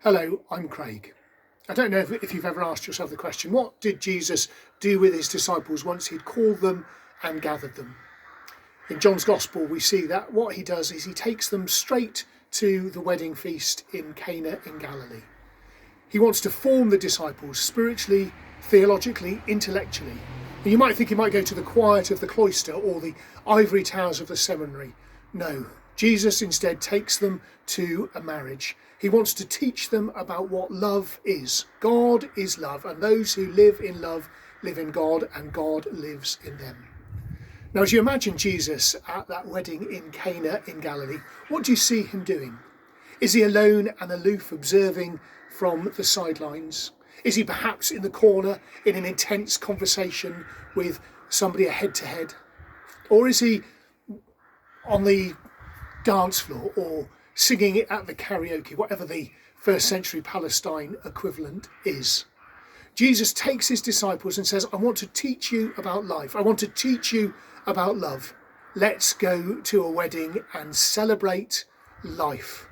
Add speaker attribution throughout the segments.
Speaker 1: Hello, I'm Craig. I don't know if you've ever asked yourself the question, what did Jesus do with his disciples once he'd called them and gathered them? In John's Gospel, we see that what he does is he takes them straight to the wedding feast in Cana in Galilee. He wants to form the disciples spiritually, theologically, intellectually. And you might think he might go to the quiet of the cloister or the ivory towers of the seminary. No, Jesus instead takes them to a marriage. He wants to teach them about what love is. God is love, and those who live in love live in God, and God lives in them. Now, as you imagine Jesus at that wedding in Cana in Galilee, what do you see him doing? Is he alone and aloof, observing from the sidelines? Is he perhaps in the corner in an intense conversation with somebody head to head? Or is he on the dance floor or singing it at the karaoke, whatever the first century Palestine equivalent is? Jesus takes his disciples and says, I want to teach you about life. I want to teach you about love. Let's go to a wedding and celebrate life.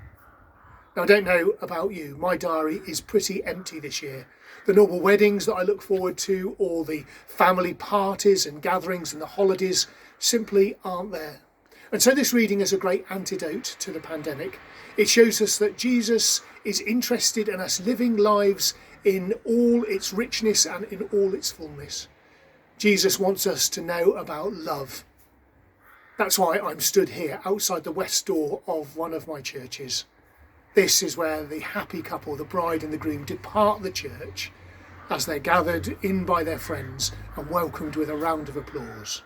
Speaker 1: Now, I don't know about you, my diary is pretty empty this year. The normal weddings that I look forward to, or the family parties and gatherings and the holidays simply aren't there. And so this reading is a great antidote to the pandemic. It shows us that Jesus is interested in us living lives in all its richness and in all its fullness. Jesus wants us to know about love. That's why I'm stood here outside the west door of one of my churches. This is where the happy couple, the bride and the groom, depart the church as they're gathered in by their friends and welcomed with a round of applause.